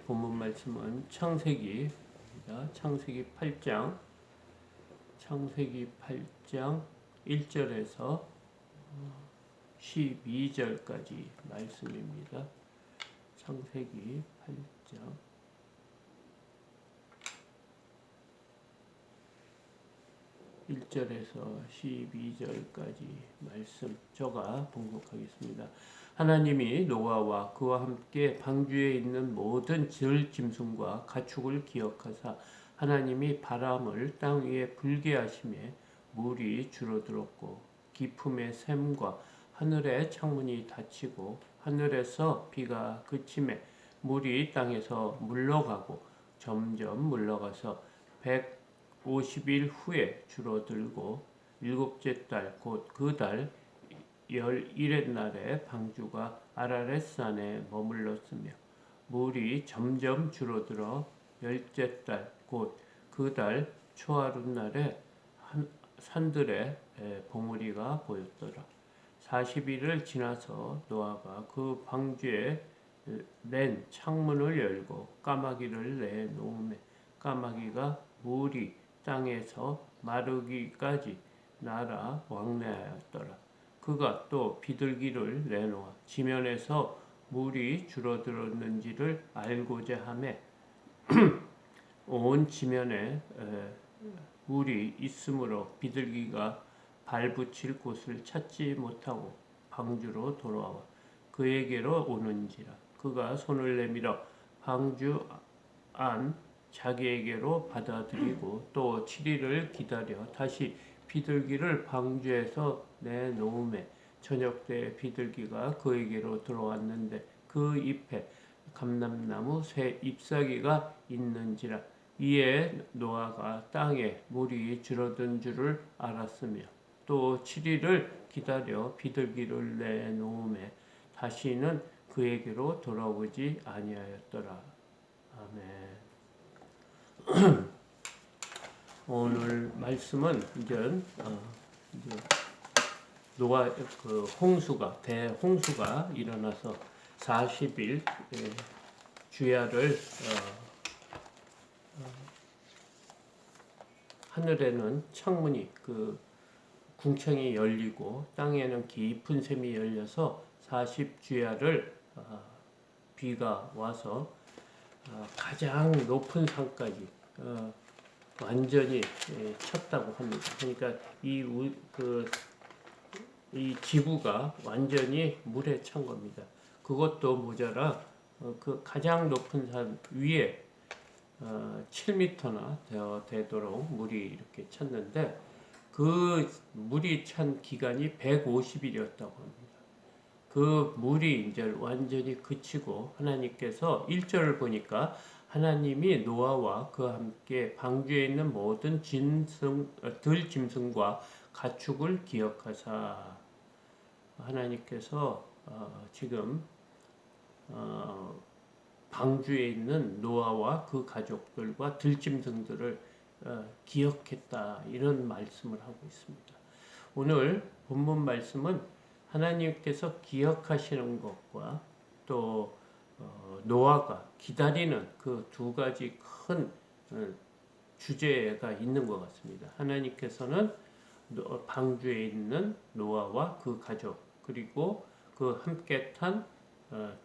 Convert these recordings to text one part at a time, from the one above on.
본문 말씀은 창세기입니다. 창세기 8장 1절에서 12절까지 말씀입니다. 창세기 8장 1절에서 12절까지 말씀 저가 봉독하겠습니다. 하나님이 노아와 그와 함께 방주에 있는 모든 들짐승과 가축을 기억하사 하나님이 바람을 땅 위에 불게 하심에 물이 줄어들었고 깊음의 샘과 하늘의 창문이 닫히고 하늘에서 비가 그침에 물이 땅에서 물러가고 점점 물러가서 150일 후에 줄어들고 일곱째 달 곧 그 달 11의 날에 방주가 아라렛산에 머물렀으며 물이 점점 줄어들어 열째 달 곧 그 달 초하룻날에 산들에 봉우리가 보였더라. 40일을 지나서 노아가 그 방주에 낸 창문을 열고 까마귀를 내놓으매 까마귀가 물이 땅에서 마르기까지 날아 왕래하였더라. 그가 또 비둘기를 내놓아 지면에서 물이 줄어들었는지를 알고자 하매 온 지면에 물이 있으므로 비둘기가 발붙일 곳을 찾지 못하고 방주로 돌아와 그에게로 오는지라. 그가 손을 내밀어 방주 안 자기에게로 받아들이고 또 7일을 기다려 다시 비둘기를 방주에서 내놓음에 저녁 때 비둘기가 그에게로 들어왔는데 그 잎에 감람나무 새 잎사귀가 있는지라. 이에 노아가 땅에 물이 줄어든 줄을 알았으며 또 7일을 기다려 비둘기를 내놓음에 다시는 그에게로 돌아오지 아니하였더라. 아멘. 오늘 말씀은 이제 노아 그 홍수가 대홍수가 일어나서 40일 주야를 하늘에는 창문이 그 궁창이 열리고 땅에는 깊은 샘이 열려서 40주야를 비가 와서 가장 높은 산까지 완전히 쳤다고 합니다. 그러니까 이 지구가 완전히 물에 찬 겁니다. 그것도 모자라 그 가장 높은 산 위에 7m나 되도록 물이 이렇게 찼는데 그 물이 찬 기간이 150일이었다고 합니다. 그 물이 이제 완전히 그치고 하나님께서 1절을 보니까 하나님이 노아와 그와 함께 방주에 있는 모든 들짐승과 가축을 기억하사 하나님께서 지금 방주에 있는 노아와 그 가족들과 들짐승들을 기억했다 이런 말씀을 하고 있습니다. 오늘 본문 말씀은 하나님께서 기억하시는 것과 또 노아가 기다리는 그 두 가지 큰 주제가 있는 것 같습니다. 하나님께서는 방주에 있는 노아와 그 가족 그리고 그 함께 탄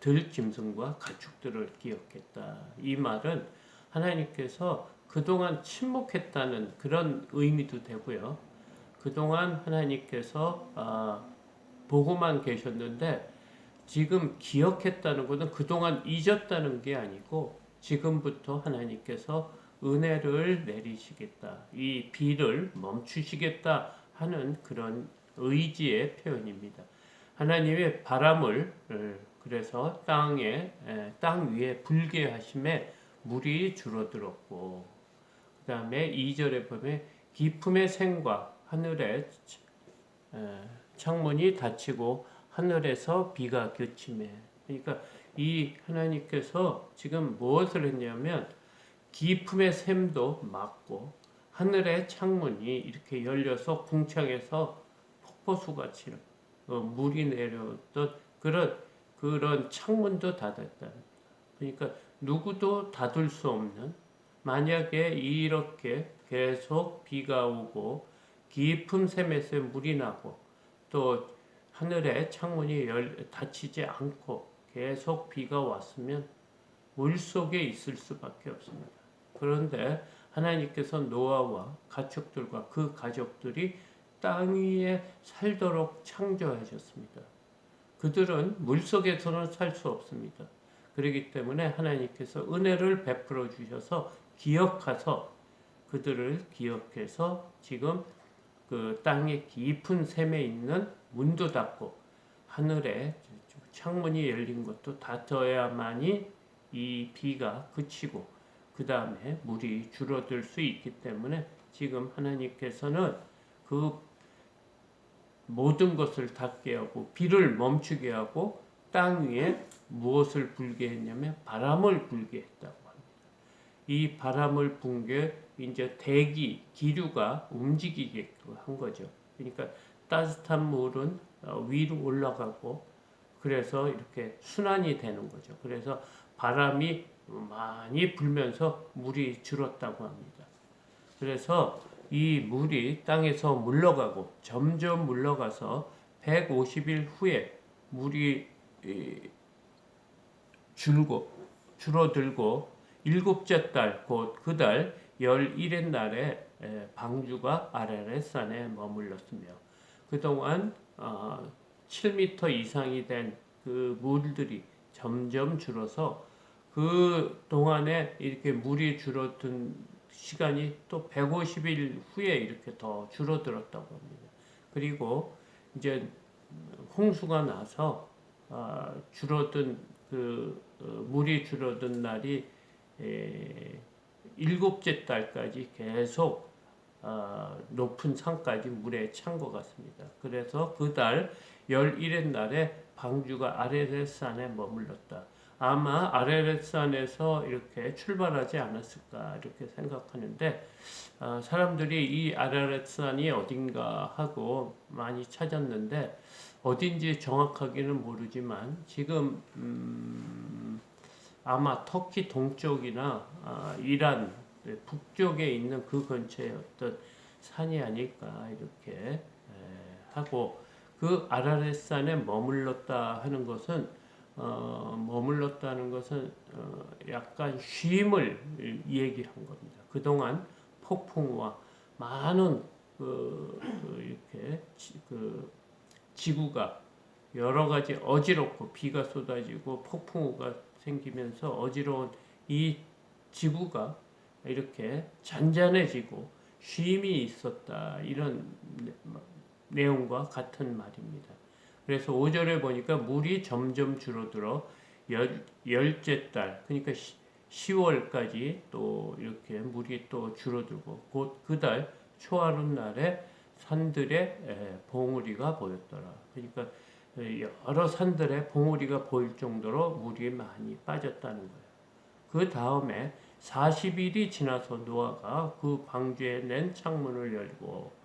들짐승과 가축들을 기억했다. 이 말은 하나님께서 그동안 침묵했다는 그런 의미도 되고요. 그동안 하나님께서 보고만 계셨는데 지금 기억했다는 것은 그동안 잊었다는 게 아니고 지금부터 하나님께서 은혜를 내리시겠다. 이 비를 멈추시겠다 하는 그런 의지의 표현입니다. 하나님의 바람을 그래서 땅 위에 불게 하심에 물이 줄어들었고 그 다음에 2절에 보면 깊음의 샘과 하늘의 창문이 닫히고 하늘에서 비가 그치매. 그러니까 이 하나님께서 지금 무엇을 했냐면 깊음의 샘도 막고 하늘의 창문이 이렇게 열려서 궁창에서 폭포수같이 물이 내려왔던 그런 창문도 닫았다. 그러니까 누구도 닫을 수 없는, 만약에 이렇게 계속 비가 오고 깊은 샘에서 물이 나고 또 하늘에 창문이 닫히지 않고 계속 비가 왔으면 물 속에 있을 수밖에 없습니다. 그런데 하나님께서 노아와 가축들과 그 가족들이 땅 위에 살도록 창조하셨습니다. 그들은 물 속에서는 살 수 없습니다. 그렇기 때문에 하나님께서 은혜를 베풀어 주셔서 기억하서 그들을 기억해서 지금 그 땅의 깊은 샘에 있는 문도 닫고 하늘에 창문이 열린 것도 닫아야만이 이 비가 그치고 그 다음에 물이 줄어들 수 있기 때문에 지금 하나님께서는 그 모든 것을 닫게 하고 비를 멈추게 하고 땅 위에 무엇을 불게 했냐면 바람을 불게 했다고 합니다. 이 바람을 분 게 이제 대기, 기류가 움직이게끔 한 거죠. 그러니까 따뜻한 물은 위로 올라가고 그래서 이렇게 순환이 되는 거죠. 그래서 바람이 많이 불면서 물이 줄었다고 합니다. 그래서 이 물이 땅에서 물러가고 점점 물러가서 150일 후에 물이 줄어들고 일곱째 달 곧 그 달 11일 날에 방주가 아라렛산에 머물렀으며 그동안 7m 이상이 된 그 물들이 점점 줄어서 그 동안에 이렇게 물이 줄어든 시간이 또 150일 후에 이렇게 더 줄어들었다고 합니다. 그리고 이제 홍수가 나서 줄어든 물이 줄어든 날이 일곱째 달까지 계속 높은 산까지 물에 찬 것 같습니다. 그래서 그 달 11일 날에 방주가 아라렛산에 머물렀다. 아마 아라렛산에서 이렇게 출발하지 않았을까 이렇게 생각하는데 사람들이 이 아라렛산이 어딘가 하고 많이 찾았는데 어딘지 정확하게는 모르지만 지금 아마 터키 동쪽이나 이란 북쪽에 있는 그 근처에 어떤 산이 아닐까 이렇게 하고 그 아라렛산에 머물렀다 하는 것은 약간 쉼을 얘기한 겁니다. 그동안 폭풍과 많은 이렇게 지구가 여러 가지 어지럽고 비가 쏟아지고 폭풍우가 생기면서 어지러운 이 지구가 이렇게 잔잔해지고 쉼이 있었다 이런 내용과 같은 말입니다. 그래서 5절에 보니까 물이 점점 줄어들어 열째 달 그러니까 10월까지 또 이렇게 물이 또 줄어들고 곧 그 달 초하룻 날에 산들에 봉우리가 보였더라. 그러니까 여러 산들에 봉우리가 보일 정도로 물이 많이 빠졌다는 거예요. 그 다음에 40일이 지나서 노아가 그 방주에 낸 창문을 열고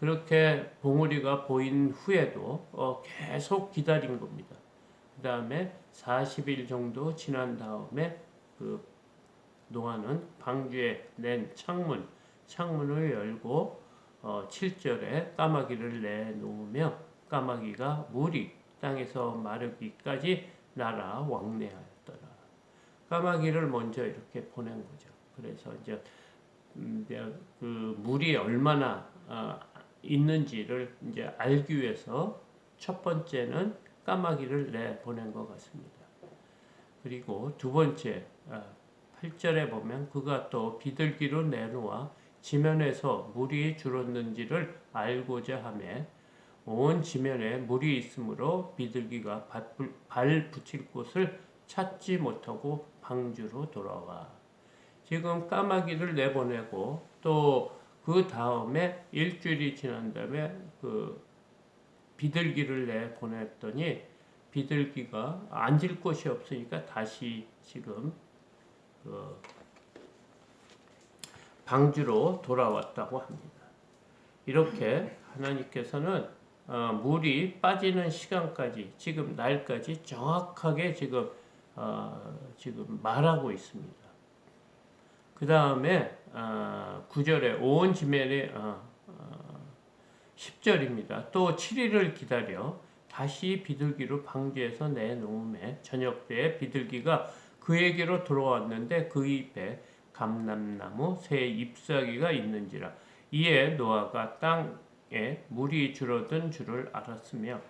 그렇게 봉우리가 보인 후에도 계속 기다린 겁니다. 그 다음에 40일 정도 지난 다음에 그 노아는 방주에 낸 창문을 열고 7절에 까마귀를 내놓으며 까마귀가 물이 땅에서 마르기까지 날아 왕래하였더라. 까마귀를 먼저 이렇게 보낸 거죠. 그래서 이제 그 물이 얼마나 있는지를 이제 알기 위해서 첫 번째는 까마귀를 내보낸 것 같습니다. 그리고 두 번째 8절에 보면 그가 또 비둘기로 내놓아 지면에서 물이 줄었는지를 알고자 하며 온 지면에 물이 있으므로 비둘기가 발 붙일 곳을 찾지 못하고 방주로 돌아와. 지금 까마귀를 내보내고 또 그 다음에 일주일이 지난 다음에 그 비둘기를 내보냈더니 비둘기가 앉을 곳이 없으니까 다시 지금 그 방주로 돌아왔다고 합니다. 이렇게 하나님께서는 물이 빠지는 시간까지 지금 날까지 정확하게 지금 지금 말하고 있습니다. 그 다음에 9절에 온 지면에 10절입니다. 또 7일을 기다려 다시 비둘기로 방주에서 내놓음에 저녁 때에 비둘기가 그에게로 돌아왔는데 그 입에 감람나무 새 잎사귀가 있는지라. 이에 노아가 땅에 물이 줄어든 줄을 알았으며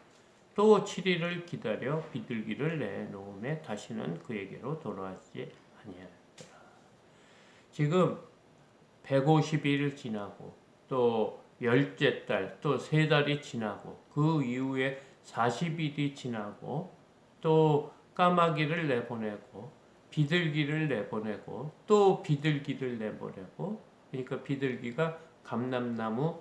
또 7일을 기다려 비둘기를 내놓음에 다시는 그에게로 돌아왔지 아니하였더라. 지금 150일 지나고 또 열째 달, 또 세 달이 지나고 그 이후에 40일이 지나고 또 까마귀를 내보내고 비둘기를 내보내고 또 비둘기를 내보내고, 그러니까 비둘기가 감람나무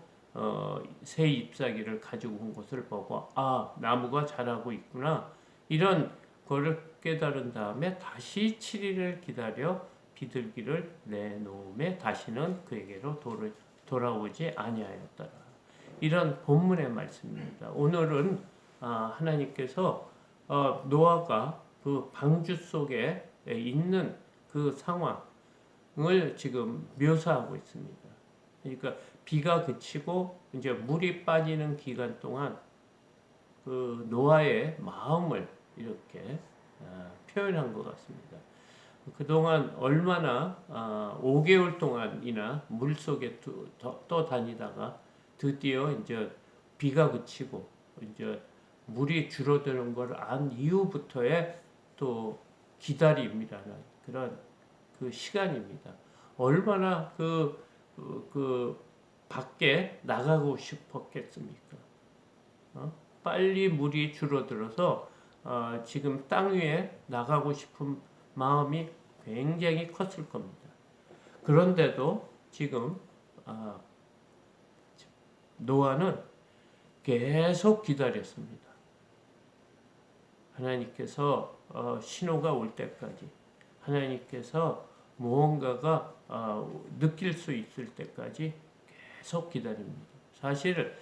새 잎사귀를 가지고 온 것을 보고 나무가 자라고 있구나, 이런 거를 깨달은 다음에 다시 7일을 기다려 비둘기를 내놓음에 다시는 그에게로 돌아오지 아니하였더라. 이런 본문의 말씀입니다. 오늘은 하나님께서 노아가 그 방주 속에 있는 그 상황을 지금 묘사하고 있습니다. 그러니까 비가 그치고 이제 물이 빠지는 기간 동안 그 노아의 마음을 이렇게 표현한 것 같습니다. 그동안 얼마나 5개월 동안이나 물 속에 떠다니다가 드디어 이제 비가 그치고 이제 물이 줄어드는 걸 안 이후부터의 또 기다림이라는 그런 그 시간입니다. 얼마나 그 밖에 나가고 싶었겠습니까? 빨리 물이 줄어들어서 지금 땅 위에 나가고 싶은 마음이 굉장히 컸을 겁니다. 그런데도 지금 노아는 계속 기다렸습니다. 하나님께서 신호가 올 때까지, 하나님께서 무언가가 느낄 수 있을 때까지 계속 기다립니다. 사실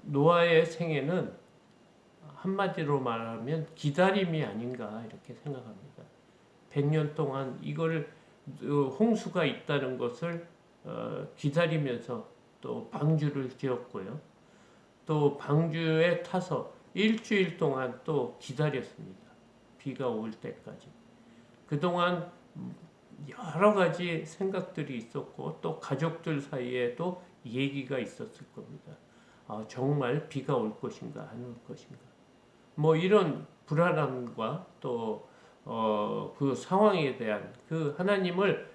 노아의 생애는 한마디로 말하면 기다림이 아닌가 이렇게 생각합니다. 100년 동안 이걸 홍수가 있다는 것을 기다리면서 또 방주를 지었고요. 또 방주에 타서 일주일 동안 또 기다렸습니다. 비가 올 때까지. 그동안 여러 가지 생각들이 있었고 또 가족들 사이에도 얘기가 있었을 겁니다. 정말 비가 올 것인가 안 올 것인가. 뭐 이런 불안함과 또 그 상황에 대한 그 하나님을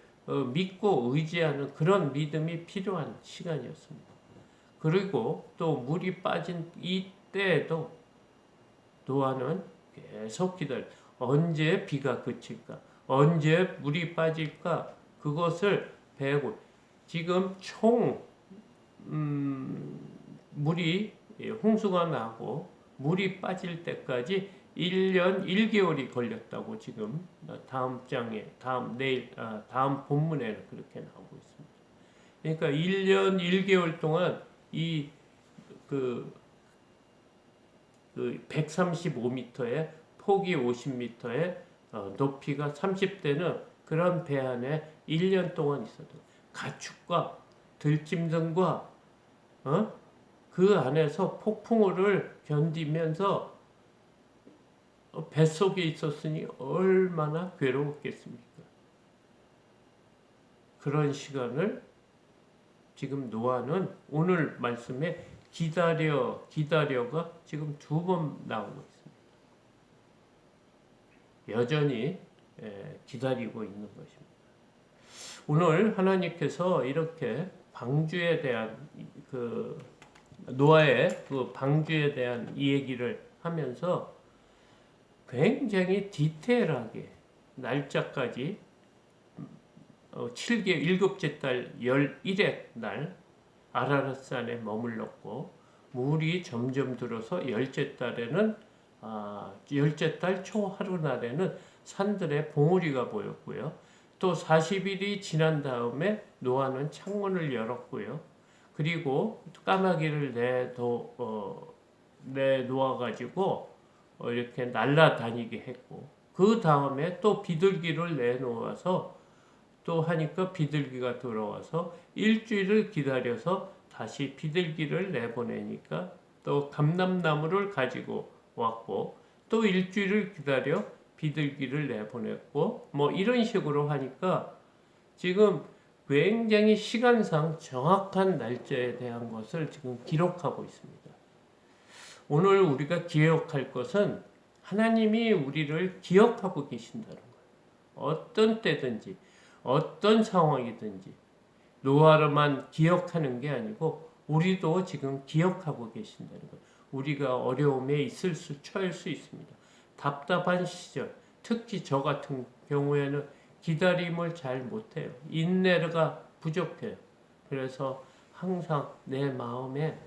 믿고 의지하는 그런 믿음이 필요한 시간이었습니다. 그리고 또 물이 빠진 이때에도 노아는 계속 기다려. 언제 비가 그칠까? 언제 물이 빠질까? 그것을 배우고 지금 총 물이 홍수가 나고 물이 빠질 때까지 1년 1개월이 걸렸다고 지금 다음 본문에는 그렇게 나오고 있습니다. 그러니까 1년 1개월 동안 그 135m에 폭이 50m에 높이가 30대는 그런 배 안에 1년 동안 있었던 가축과 들짐승과 그 안에서 폭풍우를 견디면서 뱃속에 있었으니 얼마나 괴로웠겠습니까? 그런 시간을 지금 노아는 오늘 말씀에 기다려가 지금 2번 나오고 있습니다. 여전히 기다리고 있는 것입니다. 오늘 하나님께서 이렇게 방주에 대한 노아의 그 방주에 대한 이 얘기를 하면서 굉장히 디테일하게 날짜까지 7째 달 11의 날 아라랏산에 머물렀고 물이 점점 들어서 열째 달에는 열째 달 초하루날에는 산들의 봉우리가 보였고요. 또 40일이 지난 다음에 노아는 창문을 열었고요. 그리고 까마귀를 내놓아 가지고 이렇게 날아다니게 했고 그 다음에 또 비둘기를 내놓아서 또 하니까 비둘기가 들어와서 일주일을 기다려서 다시 비둘기를 내보내니까 또 감람나무를 가지고 왔고 또 일주일을 기다려 비둘기를 내보냈고 뭐 이런 식으로 하니까 지금 굉장히 시간상 정확한 날짜에 대한 것을 지금 기록하고 있습니다. 오늘 우리가 기억할 것은 하나님이 우리를 기억하고 계신다는 거예요. 어떤 때든지 어떤 상황이든지 노아로만 기억하는 게 아니고 우리도 지금 기억하고 계신다는 거예요. 우리가 어려움에 처할 수 있습니다. 답답한 시절, 특히 저 같은 경우에는 기다림을 잘 못해요. 인내가 부족해요. 그래서 항상 내 마음에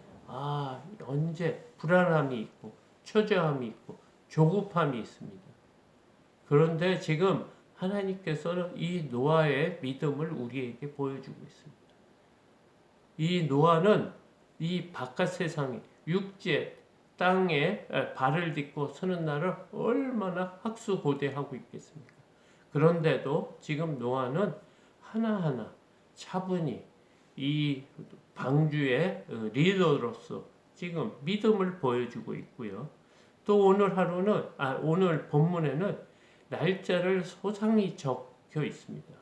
언제 불안함이 있고 초조함이 있고 조급함이 있습니다. 그런데 지금 하나님께서는 이 노아의 믿음을 우리에게 보여주고 있습니다. 이 노아는 이 바깥 세상에 육지에 땅에 발을 딛고 서는 날을 얼마나 학수고대하고 있겠습니까? 그런데도 지금 노아는 하나하나 차분히 이 방주의 리더로서 지금 믿음을 보여주고 있고요. 또 오늘 하루는 오늘 본문에는 날짜를 소상히 적혀 있습니다.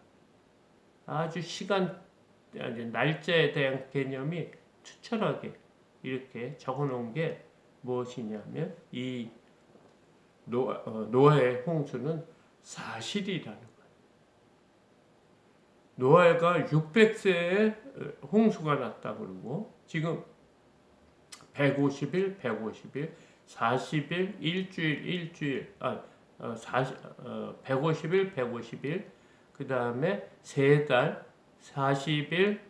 아주 날짜에 대한 개념이 투철하게 이렇게 적어 놓은 게 무엇이냐면 이 노아의 홍수는 사실이라는 거예요. 노아가 600세에 홍수가 났다 그러고 지금 150일, 40일, 일주일, 150일, 그 다음에 3달, 40일,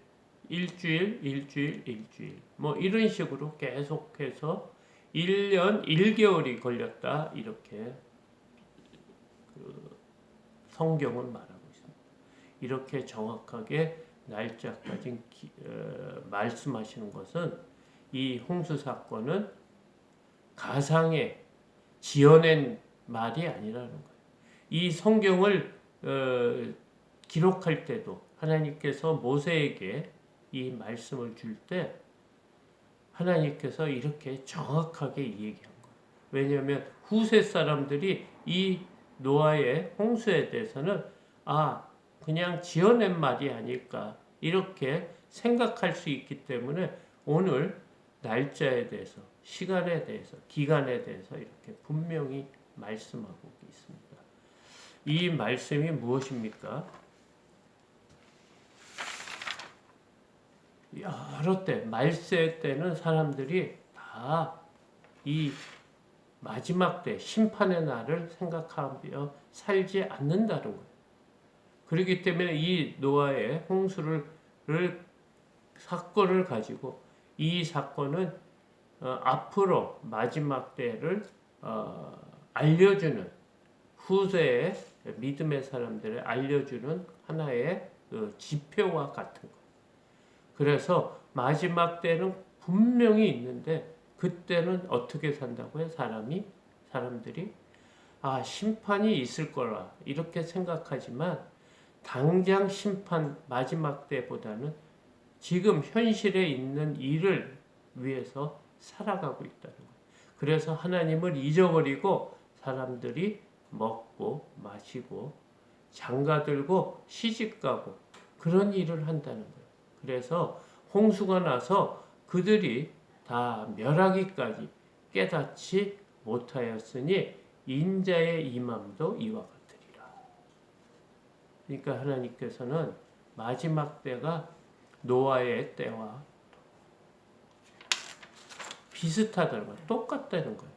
일주일. 뭐 이런 식으로 계속해서 1년 1개월이 걸렸다. 이렇게 성경은 말하고 있습니다. 이렇게 정확하게 날짜까지 말씀하시는 것은 이 홍수 사건은 가상의 지어낸 말이 아니라는 거예요. 이 성경을 기록할 때도 하나님께서 모세에게 이 말씀을 줄 때 하나님께서 이렇게 정확하게 얘기한 거예요. 왜냐하면 후세 사람들이 이 노아의 홍수에 대해서는 그냥 지어낸 말이 아닐까 이렇게 생각할 수 있기 때문에 오늘 날짜에 대해서, 시간에 대해서, 기간에 대해서 이렇게 분명히 말씀하고 있습니다. 이 말씀이 무엇입니까? 여러 때, 말세 때는 사람들이 다 이 마지막 때, 심판의 날을 생각하며 살지 않는다는 거예요. 그렇기 때문에 이 노아의 홍수를 사건을 가지고 이 사건은 앞으로 마지막 때를 알려주는 후세의 믿음의 사람들을 알려주는 하나의 지표와 같은 것. 그래서 마지막 때는 분명히 있는데 그때는 어떻게 산다고요? 사람들이 심판이 있을 거라 이렇게 생각하지만 당장 심판 마지막 때보다는 지금 현실에 있는 일을 위해서 살아가고 있다는 거예요. 그래서 하나님을 잊어버리고 사람들이 먹고 마시고 장가들고 시집가고 그런 일을 한다는 거예요. 그래서 홍수가 나서 그들이 다 멸하기까지 깨닫지 못하였으니 인자의 임함도 이와 같으리라. 그러니까 하나님께서는 마지막 때가 노아의 때와 비슷하다는 거예요. 똑같다는 거예요.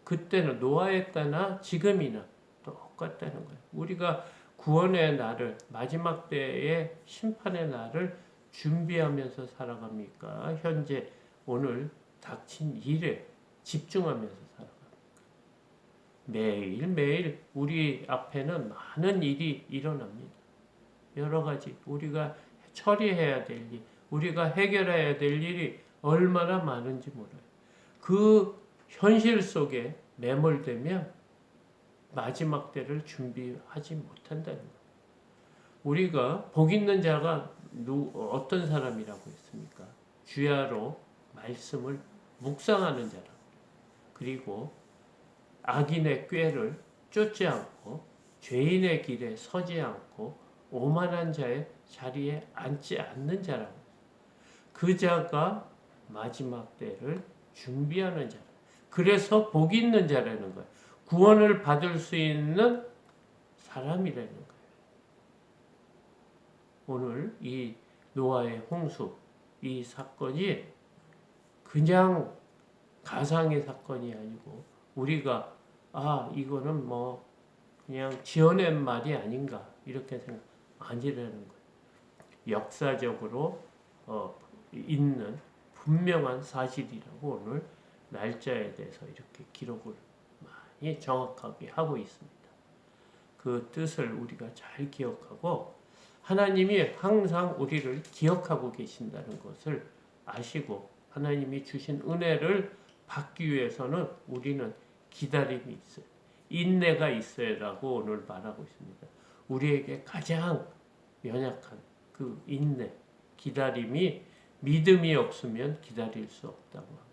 그때는 노아의 때나 지금이나 똑같다는 거예요. 우리가 구원의 날을 마지막 때의 심판의 날을 준비하면서 살아갑니까? 현재 오늘 닥친 일에 집중하면서 살아갑니까? 매일매일 우리 앞에는 많은 일이 일어납니다. 여러 가지 우리가 처리해야 될 일, 우리가 해결해야 될 일이 얼마나 많은지 몰라요. 그 현실 속에 매몰되면 마지막 때를 준비하지 못한다는 거예요. 우리가 복 있는 자가 어떤 사람이라고 했습니까? 주야로 말씀을 묵상하는 자라. 그리고 악인의 꾀를 쫓지 않고 죄인의 길에 서지 않고 오만한 자의 자리에 앉지 않는 자라고. 그 자가 마지막 때를 준비하는 자라. 그래서 복 있는 자라는 거예요. 구원을 받을 수 있는 사람이라는 거예요. 오늘 이 노아의 홍수 이 사건이 그냥 가상의 사건이 아니고 우리가 이거는 뭐 그냥 지어낸 말이 아닌가 이렇게 생각 아니라는 거예요. 역사적으로 있는 분명한 사실이라고 오늘 날짜에 대해서 이렇게 기록을 많이 정확하게 하고 있습니다. 그 뜻을 우리가 잘 기억하고 하나님이 항상 우리를 기억하고 계신다는 것을 아시고 하나님이 주신 은혜를 받기 위해서는 우리는 기다림이 있어요. 인내가 있어야라고 오늘 말하고 있습니다. 우리에게 가장 연약한 그 인내, 기다림이 믿음이 없으면 기다릴 수 없다고 합니다.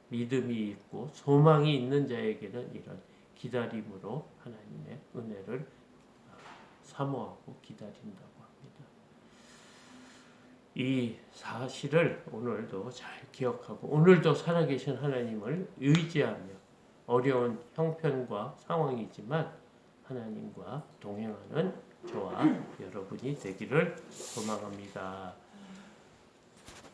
믿음이 있고 소망이 있는 자에게는 이런 기다림으로 하나님의 은혜를 사모하고 기다린다고 합니다. 이 사실을 오늘도 잘 기억하고 오늘도 살아계신 하나님을 의지하며 어려운 형편과 상황이지만 하나님과 동행하는 저와 여러분이 되기를 소망합니다.